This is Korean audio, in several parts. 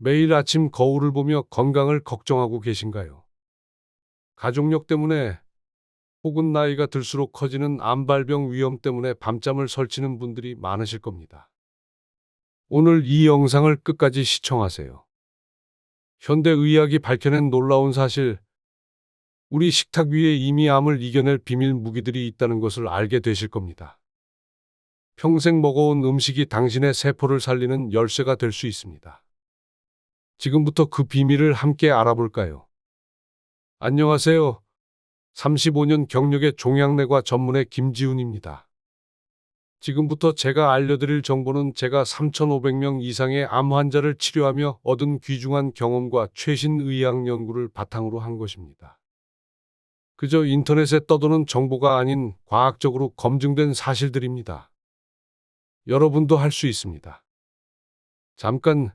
매일 아침 거울을 보며 건강을 걱정하고 계신가요? 가족력 때문에 혹은 나이가 들수록 커지는 암발병 위험 때문에 밤잠을 설치는 분들이 많으실 겁니다. 오늘 이 영상을 끝까지 시청하세요. 현대의학이 밝혀낸 놀라운 사실, 우리 식탁 위에 이미 암을 이겨낼 비밀 무기들이 있다는 것을 알게 되실 겁니다. 평생 먹어온 음식이 당신의 세포를 살리는 열쇠가 될 수 있습니다. 지금부터 그 비밀을 함께 알아볼까요? 안녕하세요. 35년 경력의 종양내과 전문의 김지훈입니다. 지금부터 제가 알려드릴 정보는 제가 3,500명 이상의 암 환자를 치료하며 얻은 귀중한 경험과 최신 의학 연구를 바탕으로 한 것입니다. 그저 인터넷에 떠도는 정보가 아닌 과학적으로 검증된 사실들입니다. 여러분도 할 수 있습니다. 잠깐,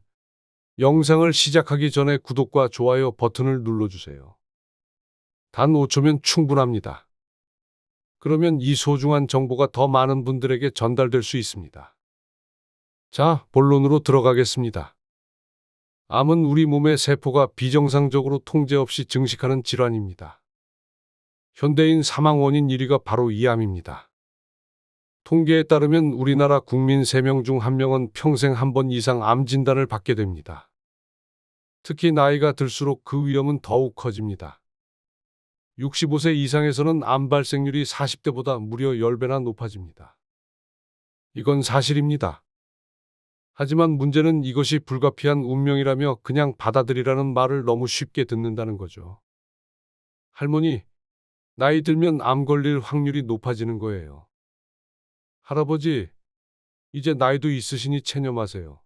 영상을 시작하기 전에 구독과 좋아요 버튼을 눌러주세요. 단 5초면 충분합니다. 그러면 이 소중한 정보가 더 많은 분들에게 전달될 수 있습니다. 자, 본론으로 들어가겠습니다. 암은 우리 몸의 세포가 비정상적으로 통제 없이 증식하는 질환입니다. 현대인 사망 원인 1위가 바로 이 암입니다. 통계에 따르면 우리나라 국민 3명 중 1명은 평생 한 번 이상 암 진단을 받게 됩니다. 특히 나이가 들수록 그 위험은 더욱 커집니다. 65세 이상에서는 암 발생률이 40대보다 무려 10배나 높아집니다. 이건 사실입니다. 하지만 문제는 이것이 불가피한 운명이라며 그냥 받아들이라는 말을 너무 쉽게 듣는다는 거죠. 할머니, 나이 들면 암 걸릴 확률이 높아지는 거예요. 할아버지, 이제 나이도 있으시니 체념하세요.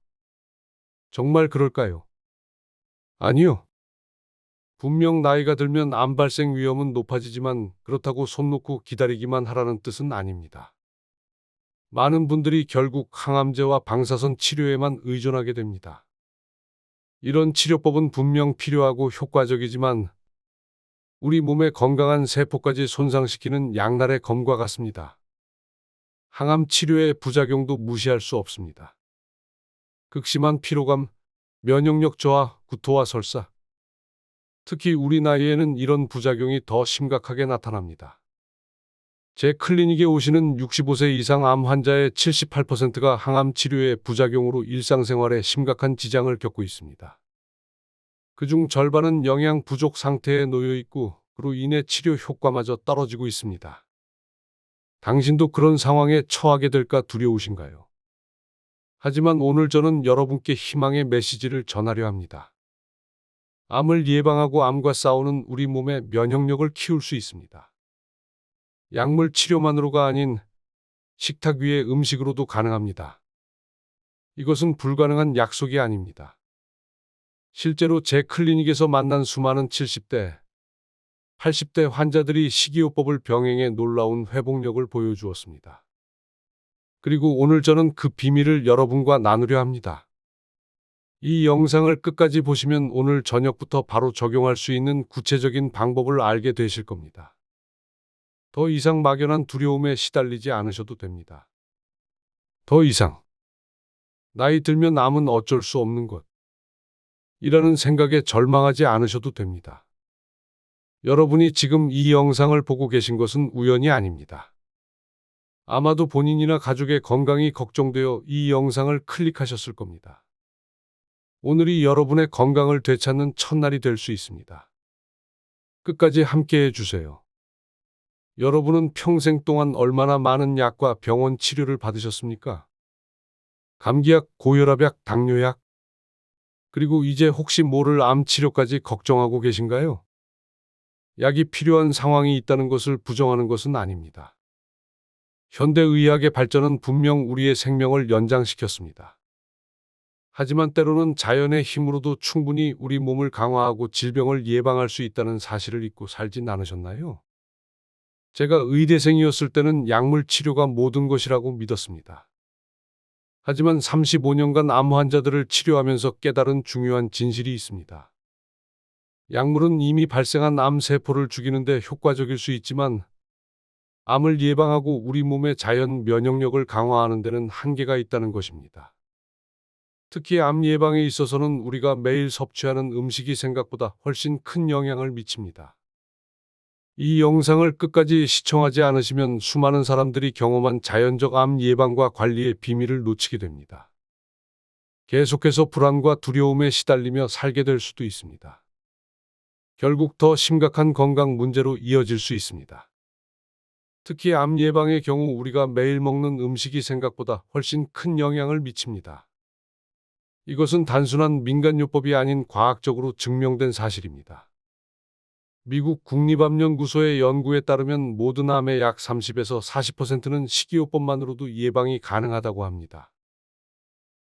정말 그럴까요? 아니요. 분명 나이가 들면 암 발생 위험은 높아지지만 그렇다고 손 놓고 기다리기만 하라는 뜻은 아닙니다. 많은 분들이 결국 항암제와 방사선 치료에만 의존하게 됩니다. 이런 치료법은 분명 필요하고 효과적이지만 우리 몸의 건강한 세포까지 손상시키는 양날의 검과 같습니다. 항암 치료의 부작용도 무시할 수 없습니다. 극심한 피로감, 면역력 저하, 구토와 설사. 특히 우리 나이에는 이런 부작용이 더 심각하게 나타납니다. 제 클리닉에 오시는 65세 이상 암 환자의 78%가 항암 치료의 부작용으로 일상생활에 심각한 지장을 겪고 있습니다. 그중 절반은 영양 부족 상태에 놓여 있고 그로 인해 치료 효과마저 떨어지고 있습니다. 당신도 그런 상황에 처하게 될까 두려우신가요? 하지만 오늘 저는 여러분께 희망의 메시지를 전하려 합니다. 암을 예방하고 암과 싸우는 우리 몸의 면역력을 키울 수 있습니다. 약물 치료만으로가 아닌 식탁 위의 음식으로도 가능합니다. 이것은 불가능한 약속이 아닙니다. 실제로 제 클리닉에서 만난 수많은 70대, 80대 환자들이 식이요법을 병행해 놀라운 회복력을 보여주었습니다. 그리고 오늘 저는 그 비밀을 여러분과 나누려 합니다. 이 영상을 끝까지 보시면 오늘 저녁부터 바로 적용할 수 있는 구체적인 방법을 알게 되실 겁니다. 더 이상 막연한 두려움에 시달리지 않으셔도 됩니다. 더 이상 나이 들면 암은 어쩔 수 없는 것 이라는 생각에 절망하지 않으셔도 됩니다. 여러분이 지금 이 영상을 보고 계신 것은 우연이 아닙니다. 아마도 본인이나 가족의 건강이 걱정되어 이 영상을 클릭하셨을 겁니다. 오늘이 여러분의 건강을 되찾는 첫날이 될 수 있습니다. 끝까지 함께 해주세요. 여러분은 평생 동안 얼마나 많은 약과 병원 치료를 받으셨습니까? 감기약, 고혈압약, 당뇨약, 그리고 이제 혹시 모를 암 치료까지 걱정하고 계신가요? 약이 필요한 상황이 있다는 것을 부정하는 것은 아닙니다. 현대의학의 발전은 분명 우리의 생명을 연장시켰습니다. 하지만 때로는 자연의 힘으로도 충분히 우리 몸을 강화하고 질병을 예방할 수 있다는 사실을 잊고 살진 않으셨나요? 제가 의대생이었을 때는 약물 치료가 모든 것이라고 믿었습니다. 하지만 35년간 암 환자들을 치료하면서 깨달은 중요한 진실이 있습니다. 약물은 이미 발생한 암 세포를 죽이는데 효과적일 수 있지만 암을 예방하고 우리 몸의 자연 면역력을 강화하는 데는 한계가 있다는 것입니다. 특히 암 예방에 있어서는 우리가 매일 섭취하는 음식이 생각보다 훨씬 큰 영향을 미칩니다. 이 영상을 끝까지 시청하지 않으시면 수많은 사람들이 경험한 자연적 암 예방과 관리의 비밀을 놓치게 됩니다. 계속해서 불안과 두려움에 시달리며 살게 될 수도 있습니다. 결국 더 심각한 건강 문제로 이어질 수 있습니다. 특히 암 예방의 경우 우리가 매일 먹는 음식이 생각보다 훨씬 큰 영향을 미칩니다. 이것은 단순한 민간요법이 아닌 과학적으로 증명된 사실입니다. 미국 국립암연구소의 연구에 따르면 모든 암의 약 30에서 40%는 식이요법만으로도 예방이 가능하다고 합니다.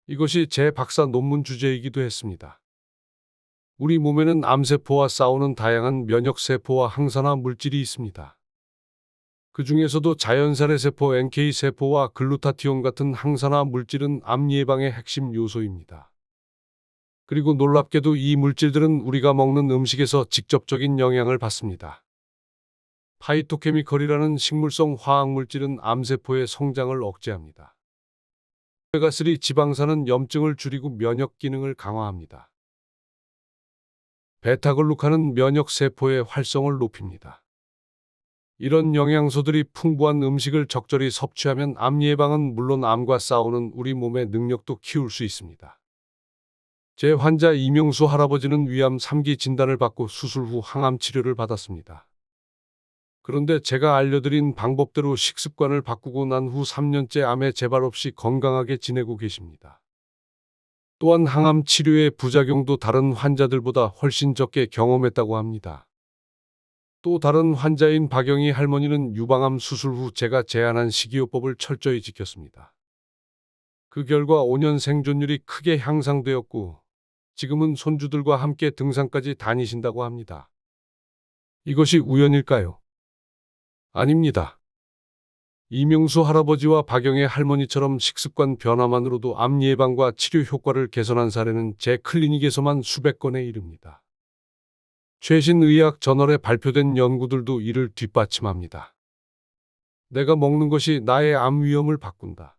이것이 제 박사 논문 주제이기도 했습니다. 우리 몸에는 암세포와 싸우는 다양한 면역세포와 항산화 물질이 있습니다. 그 중에서도 자연살의 세포 NK세포와 글루타티온 같은 항산화 물질은 암 예방의 핵심 요소입니다. 그리고 놀랍게도 이 물질들은 우리가 먹는 음식에서 직접적인 영향을 받습니다. 파이토케미컬이라는 식물성 화학물질은 암세포의 성장을 억제합니다. 오메가3 지방산은 염증을 줄이고 면역 기능을 강화합니다. 베타글루칸은 면역세포의 활성을 높입니다. 이런 영양소들이 풍부한 음식을 적절히 섭취하면 암 예방은 물론 암과 싸우는 우리 몸의 능력도 키울 수 있습니다. 제 환자 이명수 할아버지는 위암 3기 진단을 받고 수술 후 항암 치료를 받았습니다. 그런데 제가 알려드린 방법대로 식습관을 바꾸고 난 후 3년째 암에 재발 없이 건강하게 지내고 계십니다. 또한 항암 치료의 부작용도 다른 환자들보다 훨씬 적게 경험했다고 합니다. 또 다른 환자인 박영희 할머니는 유방암 수술 후 제가 제안한 식이요법을 철저히 지켰습니다. 그 결과 5년 생존율이 크게 향상되었고 지금은 손주들과 함께 등산까지 다니신다고 합니다. 이것이 우연일까요? 아닙니다. 이명수 할아버지와 박영애 할머니처럼 식습관 변화만으로도 암 예방과 치료 효과를 개선한 사례는 제 클리닉에서만 수백 건에 이릅니다. 최신 의학 저널에 발표된 연구들도 이를 뒷받침합니다. 내가 먹는 것이 나의 암 위험을 바꾼다.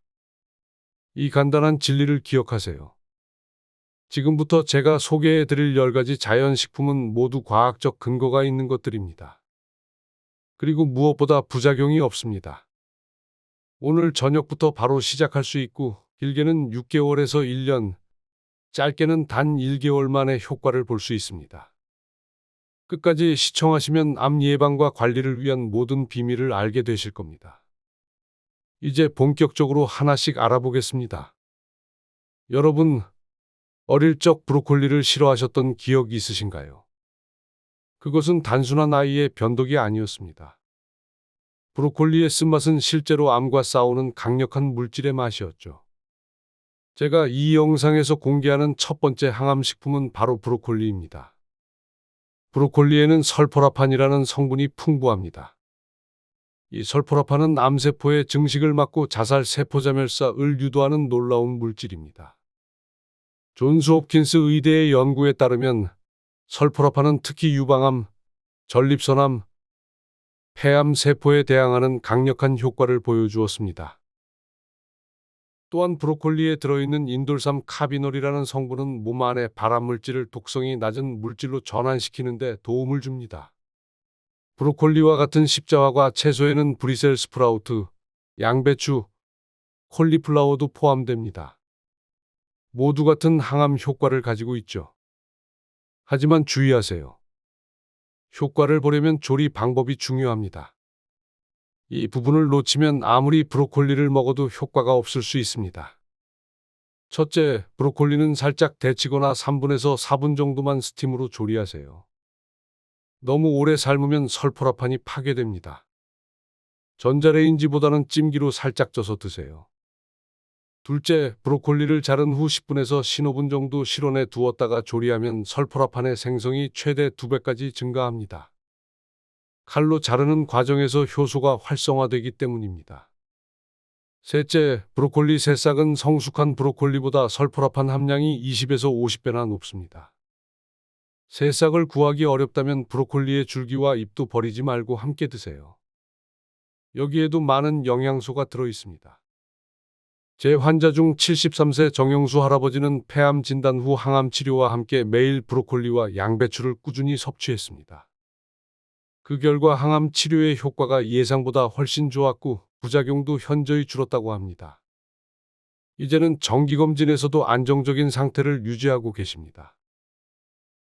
이 간단한 진리를 기억하세요. 지금부터 제가 소개해 드릴 10가지 자연식품은 모두 과학적 근거가 있는 것들입니다. 그리고 무엇보다 부작용이 없습니다. 오늘 저녁부터 바로 시작할 수 있고 길게는 6개월에서 1년, 짧게는 단 1개월 만에 효과를 볼 수 있습니다. 끝까지 시청하시면 암 예방과 관리를 위한 모든 비밀을 알게 되실 겁니다. 이제 본격적으로 하나씩 알아보겠습니다. 여러분, 어릴 적 브로콜리를 싫어하셨던 기억 있으신가요? 그것은 단순한 아이의 변덕이 아니었습니다. 브로콜리의 쓴맛은 실제로 암과 싸우는 강력한 물질의 맛이었죠. 제가 이 영상에서 공개하는 첫 번째 항암식품은 바로 브로콜리입니다. 브로콜리에는 설포라판이라는 성분이 풍부합니다. 이 설포라판은 암세포의 증식을 막고 자살 세포자멸사를 유도하는 놀라운 물질입니다. 존스 홉킨스 의대의 연구에 따르면 설포라판은 특히 유방암, 전립선암, 폐암 세포에 대항하는 강력한 효과를 보여주었습니다. 또한 브로콜리에 들어있는 인돌삼 카비놀이라는 성분은 몸 안의 발암물질을 독성이 낮은 물질로 전환시키는 데 도움을 줍니다. 브로콜리와 같은 십자화과 채소에는 브리셀 스프라우트, 양배추, 콜리플라워도 포함됩니다. 모두 같은 항암 효과를 가지고 있죠. 하지만 주의하세요. 효과를 보려면 조리 방법이 중요합니다. 이 부분을 놓치면 아무리 브로콜리를 먹어도 효과가 없을 수 있습니다. 첫째, 브로콜리는 살짝 데치거나 3분에서 4분 정도만 스팀으로 조리하세요. 너무 오래 삶으면 설포라판이 파괴됩니다. 전자레인지보다는 찜기로 살짝 쪄서 드세요. 둘째, 브로콜리를 자른 후 10분에서 15분 정도 실온에 두었다가 조리하면 설포라판의 생성이 최대 2배까지 증가합니다. 칼로 자르는 과정에서 효소가 활성화되기 때문입니다. 셋째, 브로콜리 새싹은 성숙한 브로콜리보다 설포라판 함량이 20에서 50배나 높습니다. 새싹을 구하기 어렵다면 브로콜리의 줄기와 잎도 버리지 말고 함께 드세요. 여기에도 많은 영양소가 들어 있습니다. 제 환자 중 73세 정영수 할아버지는 폐암 진단 후 항암 치료와 함께 매일 브로콜리와 양배추를 꾸준히 섭취했습니다. 그 결과 항암 치료의 효과가 예상보다 훨씬 좋았고 부작용도 현저히 줄었다고 합니다. 이제는 정기검진에서도 안정적인 상태를 유지하고 계십니다.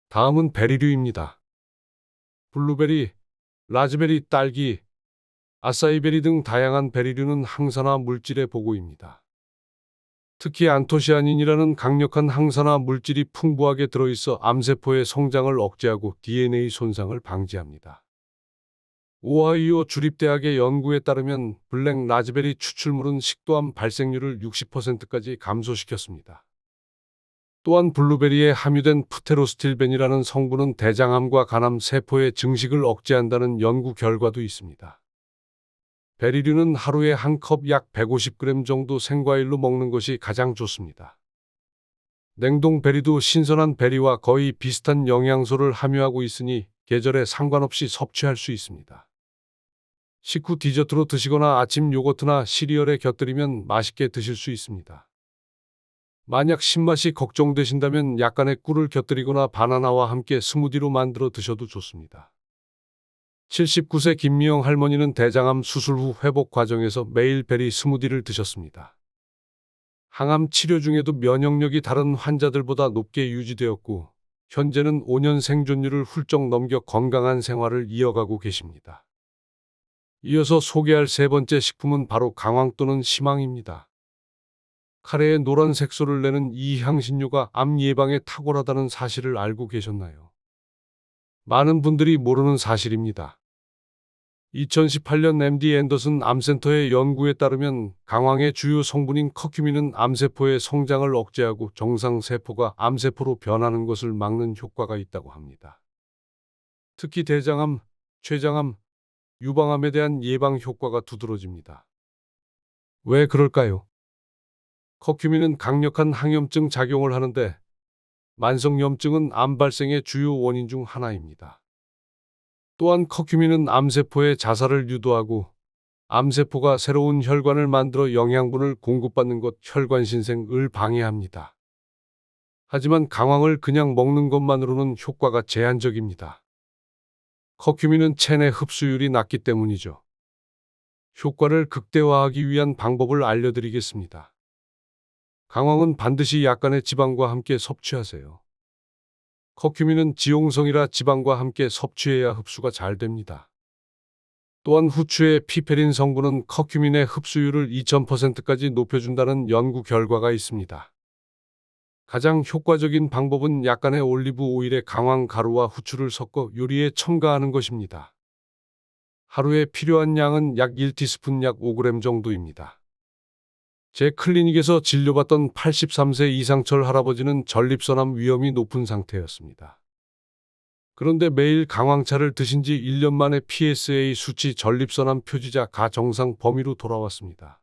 다음은 베리류입니다. 블루베리, 라즈베리, 딸기, 아싸이베리 등 다양한 베리류는 항산화 물질의 보고입니다. 특히 안토시아닌이라는 강력한 항산화 물질이 풍부하게 들어있어 암세포의 성장을 억제하고 DNA 손상을 방지합니다. 오하이오 주립대학의 연구에 따르면 블랙 라즈베리 추출물은 식도암 발생률을 60%까지 감소시켰습니다. 또한 블루베리에 함유된 프테로스틸벤이라는 성분은 대장암과 간암 세포의 증식을 억제한다는 연구 결과도 있습니다. 베리류는 하루에 한 컵 약 150g 정도 생과일로 먹는 것이 가장 좋습니다. 냉동 베리도 신선한 베리와 거의 비슷한 영양소를 함유하고 있으니 계절에 상관없이 섭취할 수 있습니다. 식후 디저트로 드시거나 아침 요거트나 시리얼에 곁들이면 맛있게 드실 수 있습니다. 만약 신맛이 걱정되신다면 약간의 꿀을 곁들이거나 바나나와 함께 스무디로 만들어 드셔도 좋습니다. 79세 김미영 할머니는 대장암 수술 후 회복 과정에서 매일 베리 스무디를 드셨습니다. 항암 치료 중에도 면역력이 다른 환자들보다 높게 유지되었고 현재는 5년 생존율을 훌쩍 넘겨 건강한 생활을 이어가고 계십니다. 이어서 소개할 세 번째 식품은 바로 강황 또는 시망입니다. 카레에 노란 색소를 내는 이 향신료가 암 예방에 탁월하다는 사실을 알고 계셨나요? 많은 분들이 모르는 사실입니다. 2018년 MD 앤더슨 암센터의 연구에 따르면 강황의 주요 성분인 커큐민은 암세포의 성장을 억제하고 정상세포가 암세포로 변하는 것을 막는 효과가 있다고 합니다. 특히 대장암, 췌장암, 유방암에 대한 예방 효과가 두드러집니다. 왜 그럴까요? 커큐민은 강력한 항염증 작용을 하는데 만성염증은 암 발생의 주요 원인 중 하나입니다. 또한 커큐민은 암세포의 자살을 유도하고 암세포가 새로운 혈관을 만들어 영양분을 공급받는 것 혈관신생을 방해합니다. 하지만 강황을 그냥 먹는 것만으로는 효과가 제한적입니다. 커큐민은 체내 흡수율이 낮기 때문이죠. 효과를 극대화하기 위한 방법을 알려드리겠습니다. 강황은 반드시 약간의 지방과 함께 섭취하세요. 커큐민은 지용성이라 지방과 함께 섭취해야 흡수가 잘 됩니다. 또한 후추의 피페린 성분은 커큐민의 흡수율을 2000%까지 높여준다는 연구 결과가 있습니다. 가장 효과적인 방법은 약간의 올리브 오일에 강황 가루와 후추를 섞어 요리에 첨가하는 것입니다. 하루에 필요한 양은 약 1티스푼 약 5g 정도입니다. 제 클리닉에서 진료받던 83세 이상철 할아버지는 전립선암 위험이 높은 상태였습니다. 그런데 매일 강황차를 드신 지 1년 만에 PSA 수치 전립선암 표지자 가정상 범위로 돌아왔습니다.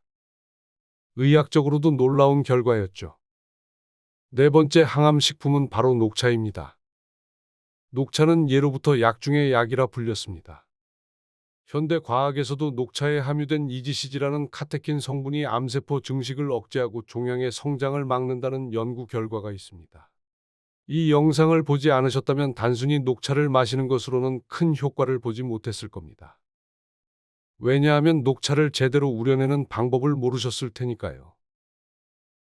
의학적으로도 놀라운 결과였죠. 네 번째 항암 식품은 바로 녹차입니다. 녹차는 예로부터 약 중의 약이라 불렸습니다. 현대 과학에서도 녹차에 함유된 이지시지라는 카테킨 성분이 암세포 증식을 억제하고 종양의 성장을 막는다는 연구 결과가 있습니다. 이 영상을 보지 않으셨다면 단순히 녹차를 마시는 것으로는 큰 효과를 보지 못했을 겁니다. 왜냐하면 녹차를 제대로 우려내는 방법을 모르셨을 테니까요.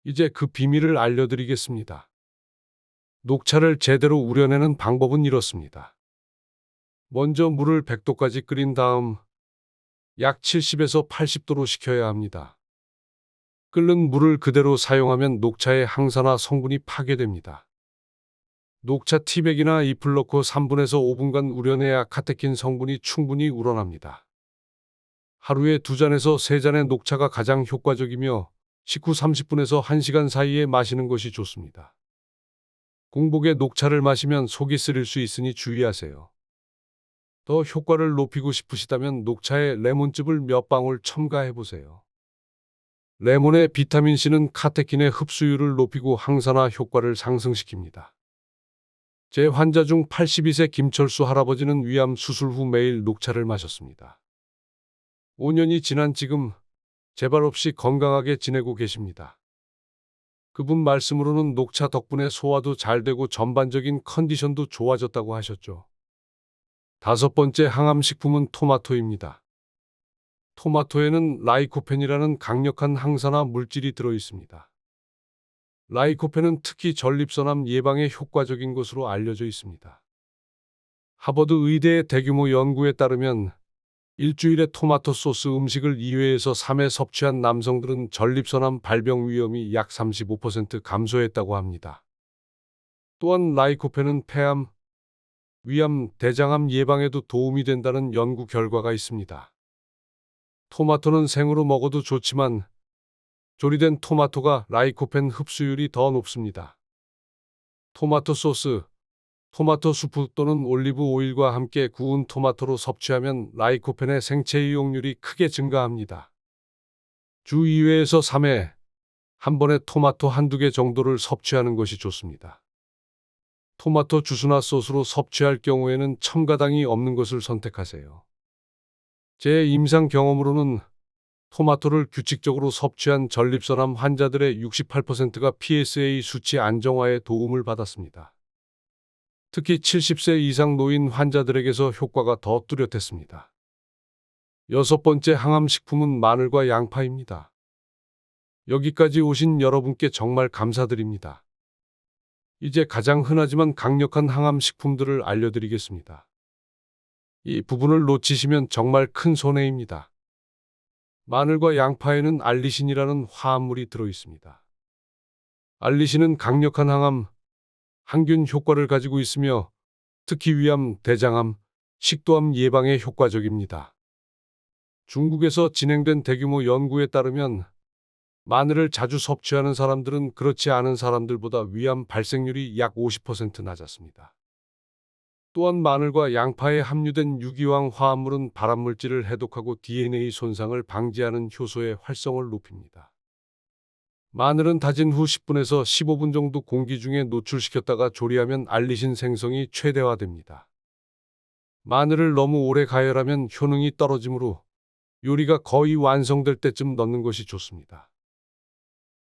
이제 그 비밀을 알려드리겠습니다. 녹차를 제대로 우려내는 방법은 이렇습니다. 먼저 물을 100도까지 끓인 다음 약 70에서 80도로 식혀야 합니다. 끓는 물을 그대로 사용하면 녹차의 항산화 성분이 파괴됩니다. 녹차 티백이나 잎을 넣고 3분에서 5분간 우려내야 카테킨 성분이 충분히 우러납니다. 하루에 2잔에서 3잔의 녹차가 가장 효과적이며 식후 30분에서 1시간 사이에 마시는 것이 좋습니다. 공복에 녹차를 마시면 속이 쓰릴 수 있으니 주의하세요. 더 효과를 높이고 싶으시다면 녹차에 레몬즙을 몇 방울 첨가해 보세요. 레몬의 비타민C는 카테킨의 흡수율을 높이고 항산화 효과를 상승시킵니다. 제 환자 중 82세 김철수 할아버지는 위암 수술 후 매일 녹차를 마셨습니다. 5년이 지난 지금 재발 없이 건강하게 지내고 계십니다. 그분 말씀으로는 녹차 덕분에 소화도 잘 되고 전반적인 컨디션도 좋아졌다고 하셨죠. 다섯 번째 항암식품은 토마토입니다. 토마토에는 라이코펜이라는 강력한 항산화 물질이 들어 있습니다. 라이코펜은 특히 전립선암 예방에 효과적인 것으로 알려져 있습니다. 하버드 의대의 대규모 연구에 따르면 일주일에 토마토 소스 음식을 2회에서 3회 섭취한 남성들은 전립선암 발병 위험이 약 35% 감소했다고 합니다. 또한 라이코펜은 폐암, 위암, 대장암 예방에도 도움이 된다는 연구 결과가 있습니다. 토마토는 생으로 먹어도 좋지만 조리된 토마토가 라이코펜 흡수율이 더 높습니다. 토마토 소스, 토마토 수프 또는 올리브 오일과 함께 구운 토마토로 섭취하면 라이코펜의 생체 이용률이 크게 증가합니다. 주 2회에서 3회, 한 번에 토마토 한두 개 정도를 섭취하는 것이 좋습니다. 토마토 주스나 소스로 섭취할 경우에는 첨가당이 없는 것을 선택하세요. 제 임상 경험으로는 토마토를 규칙적으로 섭취한 전립선암 환자들의 68%가 PSA 수치 안정화에 도움을 받았습니다. 특히 70세 이상 노인 환자들에게서 효과가 더 뚜렷했습니다. 여섯 번째 항암식품은 마늘과 양파입니다. 여기까지 오신 여러분께 정말 감사드립니다. 이제 가장 흔하지만 강력한 항암식품들을 알려드리겠습니다. 이 부분을 놓치시면 정말 큰 손해입니다. 마늘과 양파에는 알리신이라는 화합물이 들어 있습니다. 알리신은 강력한 항암, 항균 효과를 가지고 있으며 특히 위암, 대장암, 식도암 예방에 효과적입니다. 중국에서 진행된 대규모 연구에 따르면 마늘을 자주 섭취하는 사람들은 그렇지 않은 사람들보다 위암 발생률이 약 50% 낮았습니다. 또한 마늘과 양파에 함유된 유기황 화합물은 발암물질을 해독하고 DNA 손상을 방지하는 효소의 활성을 높입니다. 마늘은 다진 후 10분에서 15분 정도 공기 중에 노출시켰다가 조리하면 알리신 생성이 최대화됩니다. 마늘을 너무 오래 가열하면 효능이 떨어지므로 요리가 거의 완성될 때쯤 넣는 것이 좋습니다.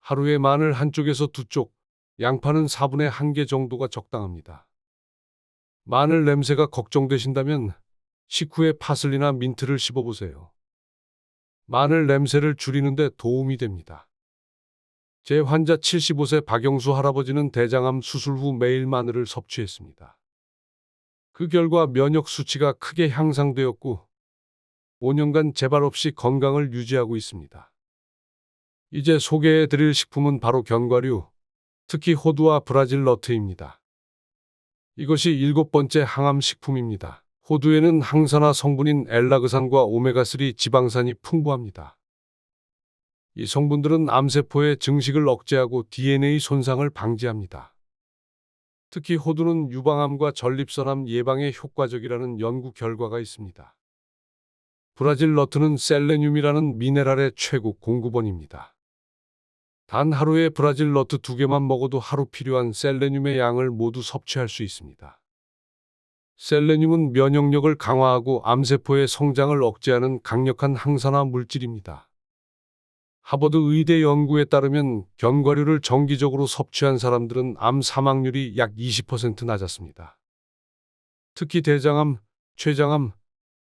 하루에 마늘 한쪽에서 두 쪽, 양파는 4분의 1개 정도가 적당합니다. 마늘 냄새가 걱정되신다면 식후에 파슬리나 민트를 씹어보세요. 마늘 냄새를 줄이는 데 도움이 됩니다. 제 환자 75세 박영수 할아버지는 대장암 수술 후 매일 마늘을 섭취했습니다. 그 결과 면역 수치가 크게 향상되었고 5년간 재발 없이 건강을 유지하고 있습니다. 이제 소개해 드릴 식품은 바로 견과류, 특히 호두와 브라질 너트입니다. 이것이 일곱 번째 항암식품입니다. 호두에는 항산화 성분인 엘라그산과 오메가3 지방산이 풍부합니다. 이 성분들은 암세포의 증식을 억제하고 DNA 손상을 방지합니다. 특히 호두는 유방암과 전립선암 예방에 효과적이라는 연구 결과가 있습니다. 브라질 너트는 셀레늄이라는 미네랄의 최고 공급원입니다. 단 하루에 브라질 너트 2개만 먹어도 하루 필요한 셀레늄의 양을 모두 섭취할 수 있습니다. 셀레늄은 면역력을 강화하고 암세포의 성장을 억제하는 강력한 항산화 물질입니다. 하버드 의대 연구에 따르면 견과류를 정기적으로 섭취한 사람들은 암 사망률이 약 20% 낮았습니다. 특히 대장암, 췌장암,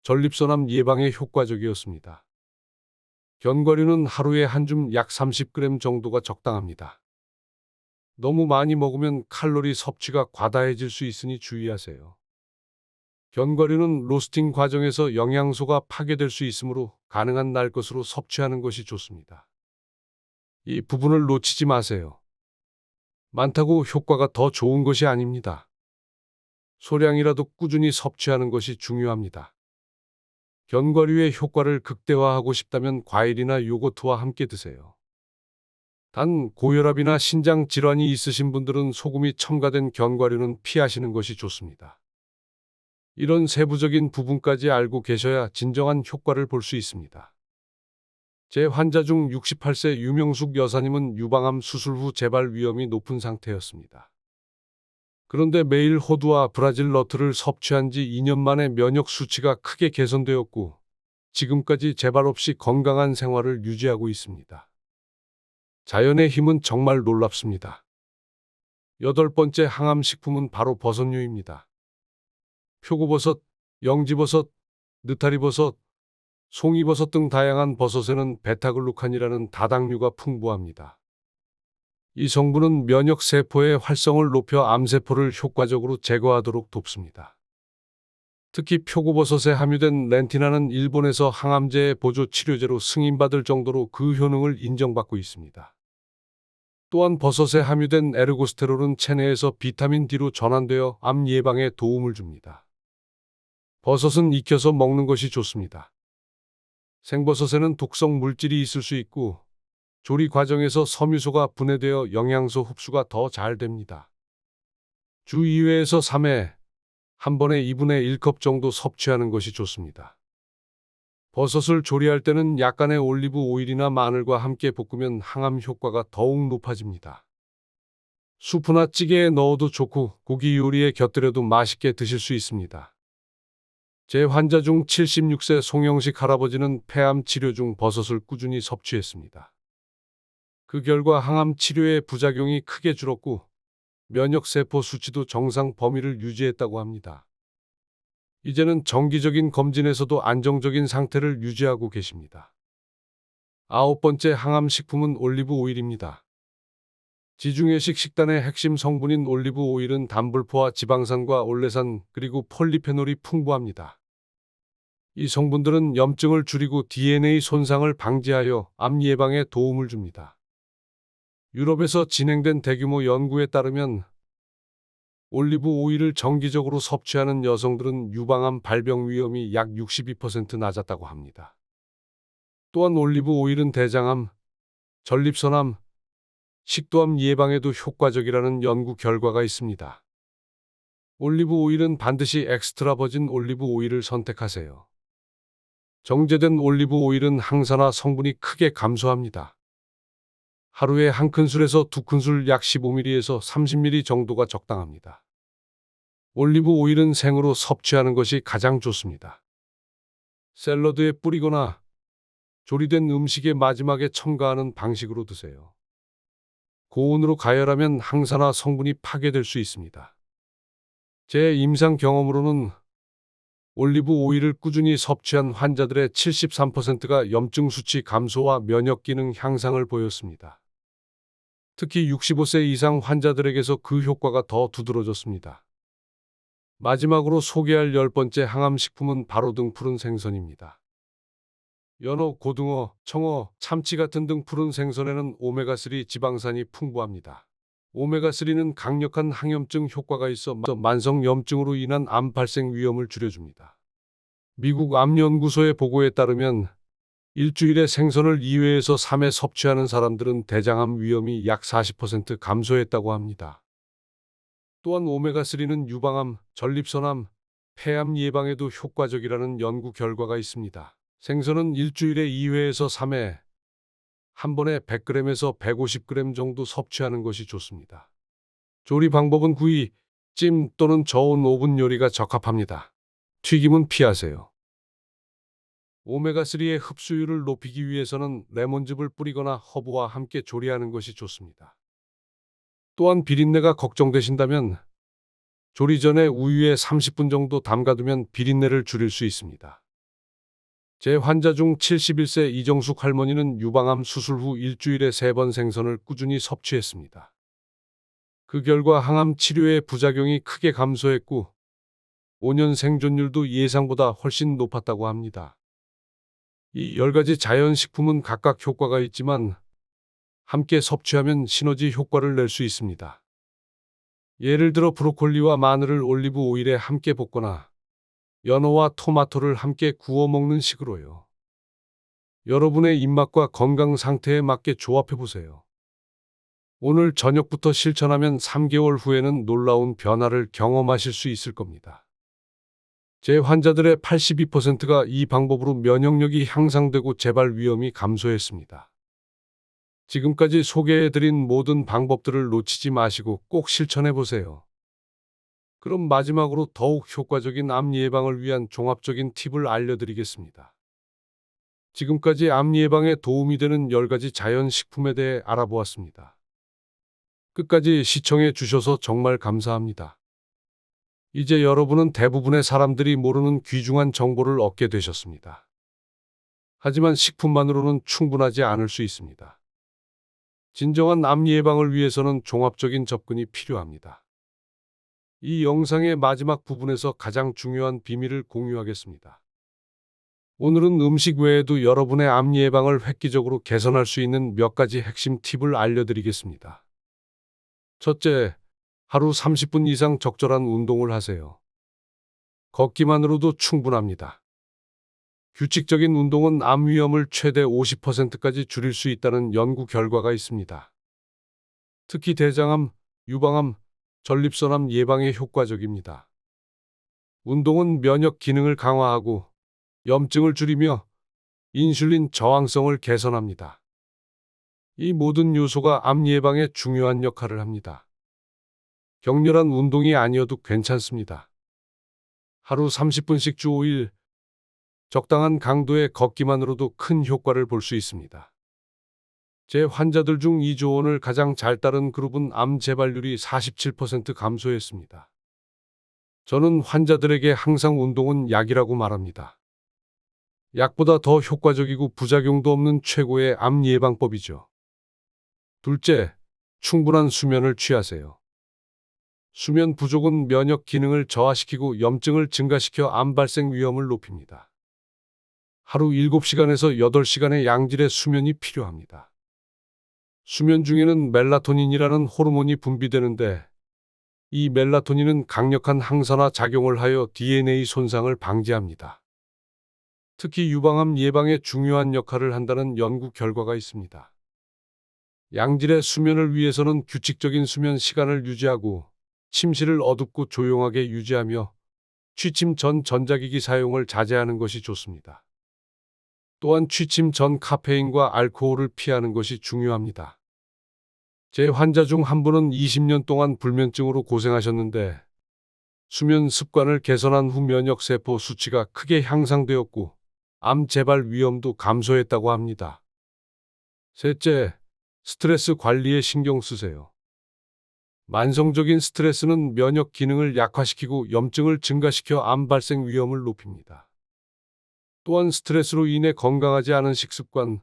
전립선암 예방에 효과적이었습니다. 견과류는 하루에 한 줌 약 30g 정도가 적당합니다. 너무 많이 먹으면 칼로리 섭취가 과다해질 수 있으니 주의하세요. 견과류는 로스팅 과정에서 영양소가 파괴될 수 있으므로 가능한 날 것으로 섭취하는 것이 좋습니다. 이 부분을 놓치지 마세요. 많다고 효과가 더 좋은 것이 아닙니다. 소량이라도 꾸준히 섭취하는 것이 중요합니다. 견과류의 효과를 극대화하고 싶다면 과일이나 요거트와 함께 드세요. 단 고혈압이나 신장 질환이 있으신 분들은 소금이 첨가된 견과류는 피하시는 것이 좋습니다. 이런 세부적인 부분까지 알고 계셔야 진정한 효과를 볼 수 있습니다. 제 환자 중 68세 유명숙 여사님은 유방암 수술 후 재발 위험이 높은 상태였습니다. 그런데 매일 호두와 브라질 너트를 섭취한 지 2년 만에 면역 수치가 크게 개선되었고 지금까지 재발 없이 건강한 생활을 유지하고 있습니다. 자연의 힘은 정말 놀랍습니다. 여덟 번째 항암식품은 바로 버섯류입니다. 표고버섯, 영지버섯, 느타리버섯, 송이버섯 등 다양한 버섯에는 베타글루칸이라는 다당류가 풍부합니다. 이 성분은 면역세포의 활성을 높여 암세포를 효과적으로 제거하도록 돕습니다. 특히 표고버섯에 함유된 렌티나는 일본에서 항암제 보조 치료제로 승인받을 정도로 그 효능을 인정받고 있습니다. 또한 버섯에 함유된 에르고스테롤은 체내에서 비타민 D로 전환되어 암 예방에 도움을 줍니다. 버섯은 익혀서 먹는 것이 좋습니다. 생버섯에는 독성 물질이 있을 수 있고 조리 과정에서 섬유소가 분해되어 영양소 흡수가 더 잘 됩니다. 주 2회에서 3회, 한 번에 2분의 1컵 정도 섭취하는 것이 좋습니다. 버섯을 조리할 때는 약간의 올리브 오일이나 마늘과 함께 볶으면 항암 효과가 더욱 높아집니다. 수프나 찌개에 넣어도 좋고 고기 요리에 곁들여도 맛있게 드실 수 있습니다. 제 환자 중 76세 송영식 할아버지는 폐암 치료 중 버섯을 꾸준히 섭취했습니다. 그 결과 항암 치료의 부작용이 크게 줄었고 면역세포 수치도 정상 범위를 유지했다고 합니다. 이제는 정기적인 검진에서도 안정적인 상태를 유지하고 계십니다. 아홉 번째 항암식품은 올리브 오일입니다. 지중해식 식단의 핵심 성분인 올리브 오일은 단불포화 지방산과 올레산 그리고 폴리페놀이 풍부합니다. 이 성분들은 염증을 줄이고 DNA 손상을 방지하여 암 예방에 도움을 줍니다. 유럽에서 진행된 대규모 연구에 따르면 올리브 오일을 정기적으로 섭취하는 여성들은 유방암 발병 위험이 약 62% 낮았다고 합니다. 또한 올리브 오일은 대장암, 전립선암, 식도암 예방에도 효과적이라는 연구 결과가 있습니다. 올리브 오일은 반드시 엑스트라 버진 올리브 오일을 선택하세요. 정제된 올리브 오일은 항산화 성분이 크게 감소합니다. 하루에 한 큰술에서 두 큰술 약 15ml에서 30ml 정도가 적당합니다. 올리브 오일은 생으로 섭취하는 것이 가장 좋습니다. 샐러드에 뿌리거나 조리된 음식의 마지막에 첨가하는 방식으로 드세요. 고온으로 가열하면 항산화 성분이 파괴될 수 있습니다. 제 임상 경험으로는 올리브 오일을 꾸준히 섭취한 환자들의 73%가 염증 수치 감소와 면역 기능 향상을 보였습니다. 특히 65세 이상 환자들에게서 그 효과가 더 두드러졌습니다. 마지막으로 소개할 열 번째 항암식품은 바로 등푸른 생선입니다. 연어, 고등어, 청어, 참치 같은 등 푸른 생선에는 오메가3 지방산이 풍부합니다. 오메가3는 강력한 항염증 효과가 있어 만성염증으로 인한 암 발생 위험을 줄여줍니다. 미국 암연구소의 보고에 따르면 일주일에 생선을 2회에서 3회 섭취하는 사람들은 대장암 위험이 약 40% 감소했다고 합니다. 또한 오메가3는 유방암, 전립선암, 폐암 예방에도 효과적이라는 연구 결과가 있습니다. 생선은 일주일에 2회에서 3회, 한 번에 100g에서 150g 정도 섭취하는 것이 좋습니다. 조리 방법은 구이, 찜 또는 저온 오븐 요리가 적합합니다. 튀김은 피하세요. 오메가3의 흡수율을 높이기 위해서는 레몬즙을 뿌리거나 허브와 함께 조리하는 것이 좋습니다. 또한 비린내가 걱정되신다면 조리 전에 우유에 30분 정도 담가두면 비린내를 줄일 수 있습니다. 제 환자 중 71세 이정숙 할머니는 유방암 수술 후 일주일에 3번 생선을 꾸준히 섭취했습니다. 그 결과 항암 치료의 부작용이 크게 감소했고 5년 생존율도 예상보다 훨씬 높았다고 합니다. 이 10가지 자연식품은 각각 효과가 있지만 함께 섭취하면 시너지 효과를 낼 수 있습니다. 예를 들어 브로콜리와 마늘을 올리브 오일에 함께 볶거나 연어와 토마토를 함께 구워 먹는 식으로요. 여러분의 입맛과 건강 상태에 맞게 조합해 보세요. 오늘 저녁부터 실천하면 3개월 후에는 놀라운 변화를 경험하실 수 있을 겁니다. 제 환자들의 82%가 이 방법으로 면역력이 향상되고 재발 위험이 감소했습니다. 지금까지 소개해드린 모든 방법들을 놓치지 마시고 꼭 실천해 보세요. 그럼 마지막으로 더욱 효과적인 암 예방을 위한 종합적인 팁을 알려드리겠습니다. 지금까지 암 예방에 도움이 되는 10가지 자연식품에 대해 알아보았습니다. 끝까지 시청해 주셔서 정말 감사합니다. 이제 여러분은 대부분의 사람들이 모르는 귀중한 정보를 얻게 되셨습니다. 하지만 식품만으로는 충분하지 않을 수 있습니다. 진정한 암 예방을 위해서는 종합적인 접근이 필요합니다. 이 영상의 마지막 부분에서 가장 중요한 비밀을 공유하겠습니다. 오늘은 음식 외에도 여러분의 암 예방을 획기적으로 개선할 수 있는 몇 가지 핵심 팁을 알려드리겠습니다. 첫째, 하루 30분 이상 적절한 운동을 하세요. 걷기만으로도 충분합니다. 규칙적인 운동은 암 위험을 최대 50%까지 줄일 수 있다는 연구 결과가 있습니다. 특히 대장암, 유방암, 전립선암 예방에 효과적입니다. 운동은 면역 기능을 강화하고 염증을 줄이며 인슐린 저항성을 개선합니다. 이 모든 요소가 암 예방에 중요한 역할을 합니다. 격렬한 운동이 아니어도 괜찮습니다. 하루 30분씩 주 5일, 적당한 강도의 걷기만으로도 큰 효과를 볼 수 있습니다. 제 환자들 중 이 조언을 가장 잘 따른 그룹은 암 재발률이 47% 감소했습니다. 저는 환자들에게 항상 운동은 약이라고 말합니다. 약보다 더 효과적이고 부작용도 없는 최고의 암 예방법이죠. 둘째, 충분한 수면을 취하세요. 수면 부족은 면역 기능을 저하시키고 염증을 증가시켜 암 발생 위험을 높입니다. 하루 7시간에서 8시간의 양질의 수면이 필요합니다. 수면 중에는 멜라토닌이라는 호르몬이 분비되는데 이 멜라토닌은 강력한 항산화 작용을 하여 DNA 손상을 방지합니다. 특히 유방암 예방에 중요한 역할을 한다는 연구 결과가 있습니다. 양질의 수면을 위해서는 규칙적인 수면 시간을 유지하고 침실을 어둡고 조용하게 유지하며 취침 전 전자기기 사용을 자제하는 것이 좋습니다. 또한 취침 전 카페인과 알코올을 피하는 것이 중요합니다. 제 환자 중 한 분은 20년 동안 불면증으로 고생하셨는데 수면 습관을 개선한 후 면역세포 수치가 크게 향상되었고 암 재발 위험도 감소했다고 합니다. 셋째, 스트레스 관리에 신경 쓰세요. 만성적인 스트레스는 면역 기능을 약화시키고 염증을 증가시켜 암 발생 위험을 높입니다. 또한 스트레스로 인해 건강하지 않은 식습관,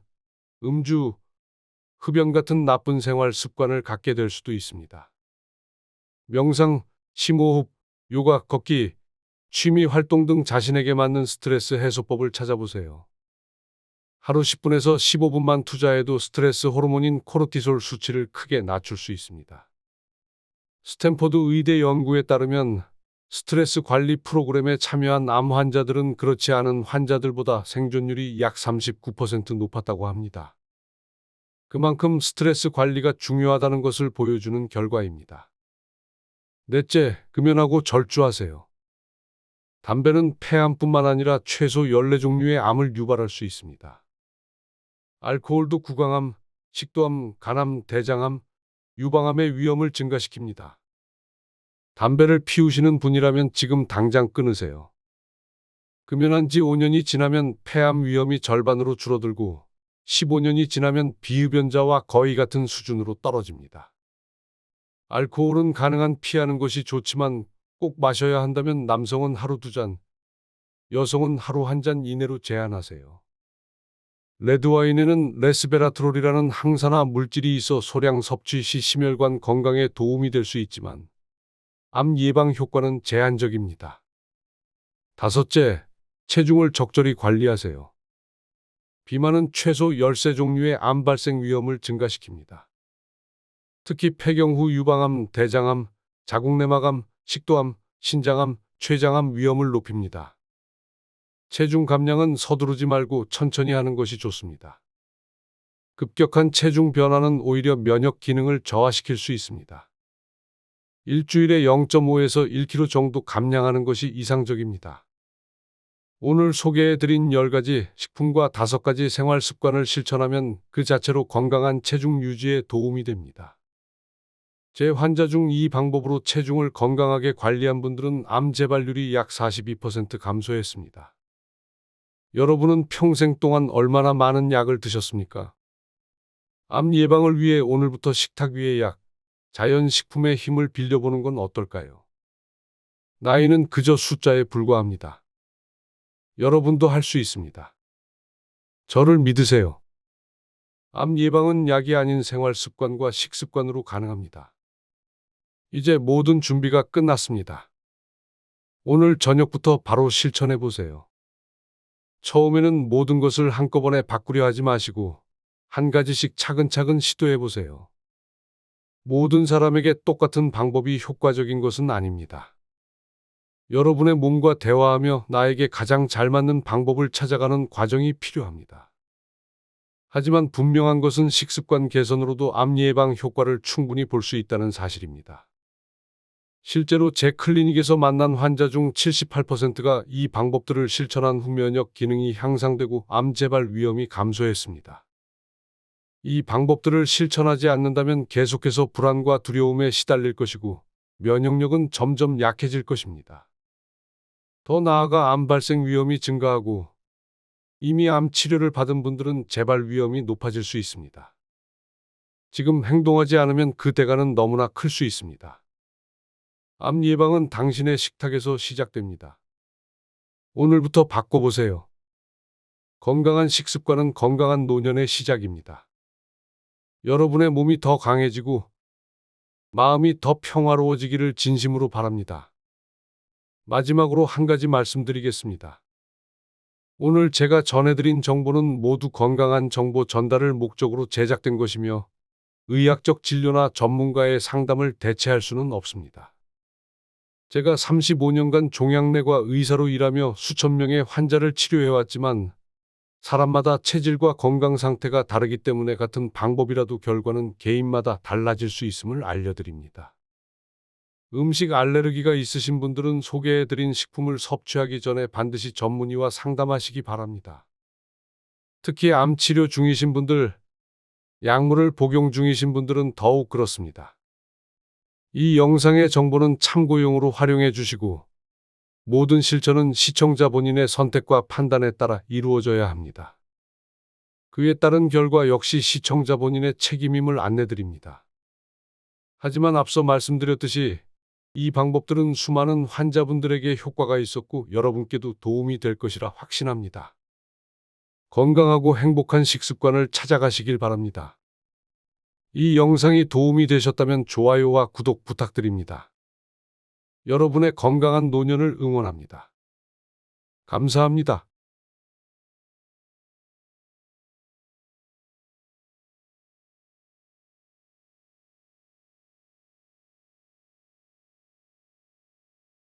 음주, 흡연 같은 나쁜 생활 습관을 갖게 될 수도 있습니다. 명상, 심호흡, 요가, 걷기, 취미 활동 등 자신에게 맞는 스트레스 해소법을 찾아보세요. 하루 10분에서 15분만 투자해도 스트레스 호르몬인 코르티솔 수치를 크게 낮출 수 있습니다. 스탠포드 의대 연구에 따르면 스트레스 관리 프로그램에 참여한 암 환자들은 그렇지 않은 환자들보다 생존율이 약 39% 높았다고 합니다. 그만큼 스트레스 관리가 중요하다는 것을 보여주는 결과입니다. 넷째, 금연하고 절주하세요. 담배는 폐암뿐만 아니라 최소 14종류의 암을 유발할 수 있습니다. 알코올도 구강암, 식도암, 간암, 대장암, 유방암의 위험을 증가시킵니다. 담배를 피우시는 분이라면 지금 당장 끊으세요. 금연한 지 5년이 지나면 폐암 위험이 절반으로 줄어들고 15년이 지나면 비흡연자와 거의 같은 수준으로 떨어집니다. 알코올은 가능한 피하는 것이 좋지만 꼭 마셔야 한다면 남성은 하루 2잔, 여성은 하루 1잔 이내로 제한하세요. 레드와인에는 레스베라트롤이라는 항산화 물질이 있어 소량 섭취 시 심혈관 건강에 도움이 될 수 있지만 암 예방 효과는 제한적입니다. 다섯째, 체중을 적절히 관리하세요. 비만은 최소 13종류의 암 발생 위험을 증가시킵니다. 특히 폐경 후 유방암, 대장암, 자궁내막암, 식도암, 신장암, 췌장암 위험을 높입니다. 체중 감량은 서두르지 말고 천천히 하는 것이 좋습니다. 급격한 체중 변화는 오히려 면역 기능을 저하시킬 수 있습니다. 일주일에 0.5에서 1kg 정도 감량하는 것이 이상적입니다. 오늘 소개해드린 10가지 식품과 5가지 생활 습관을 실천하면 그 자체로 건강한 체중 유지에 도움이 됩니다. 제 환자 중 이 방법으로 체중을 건강하게 관리한 분들은 암 재발률이 약 42% 감소했습니다. 여러분은 평생 동안 얼마나 많은 약을 드셨습니까? 암 예방을 위해 오늘부터 식탁 위의 약, 자연식품의 힘을 빌려보는 건 어떨까요? 나이는 그저 숫자에 불과합니다. 여러분도 할 수 있습니다. 저를 믿으세요. 암 예방은 약이 아닌 생활 습관과 식습관으로 가능합니다. 이제 모든 준비가 끝났습니다. 오늘 저녁부터 바로 실천해 보세요. 처음에는 모든 것을 한꺼번에 바꾸려 하지 마시고 한 가지씩 차근차근 시도해 보세요. 모든 사람에게 똑같은 방법이 효과적인 것은 아닙니다. 여러분의 몸과 대화하며 나에게 가장 잘 맞는 방법을 찾아가는 과정이 필요합니다. 하지만 분명한 것은 식습관 개선으로도 암 예방 효과를 충분히 볼 수 있다는 사실입니다. 실제로 제 클리닉에서 만난 환자 중 78%가 이 방법들을 실천한 후 면역 기능이 향상되고 암 재발 위험이 감소했습니다. 이 방법들을 실천하지 않는다면 계속해서 불안과 두려움에 시달릴 것이고 면역력은 점점 약해질 것입니다. 더 나아가 암 발생 위험이 증가하고 이미 암 치료를 받은 분들은 재발 위험이 높아질 수 있습니다. 지금 행동하지 않으면 그 대가는 너무나 클 수 있습니다. 암 예방은 당신의 식탁에서 시작됩니다. 오늘부터 바꿔보세요. 건강한 식습관은 건강한 노년의 시작입니다. 여러분의 몸이 더 강해지고 마음이 더 평화로워지기를 진심으로 바랍니다. 마지막으로 한 가지 말씀드리겠습니다. 오늘 제가 전해드린 정보는 모두 건강한 정보 전달을 목적으로 제작된 것이며 의학적 진료나 전문가의 상담을 대체할 수는 없습니다. 제가 35년간 종양내과 의사로 일하며 수천 명의 환자를 치료해왔지만 사람마다 체질과 건강 상태가 다르기 때문에 같은 방법이라도 결과는 개인마다 달라질 수 있음을 알려드립니다. 음식 알레르기가 있으신 분들은 소개해드린 식품을 섭취하기 전에 반드시 전문의와 상담하시기 바랍니다. 특히 암 치료 중이신 분들, 약물을 복용 중이신 분들은 더욱 그렇습니다. 이 영상의 정보는 참고용으로 활용해 주시고 모든 실천은 시청자 본인의 선택과 판단에 따라 이루어져야 합니다. 그에 따른 결과 역시 시청자 본인의 책임임을 안내드립니다. 하지만 앞서 말씀드렸듯이 이 방법들은 수많은 환자분들에게 효과가 있었고 여러분께도 도움이 될 것이라 확신합니다. 건강하고 행복한 식습관을 찾아가시길 바랍니다. 이 영상이 도움이 되셨다면 좋아요와 구독 부탁드립니다. 여러분의 건강한 노년을 응원합니다. 감사합니다.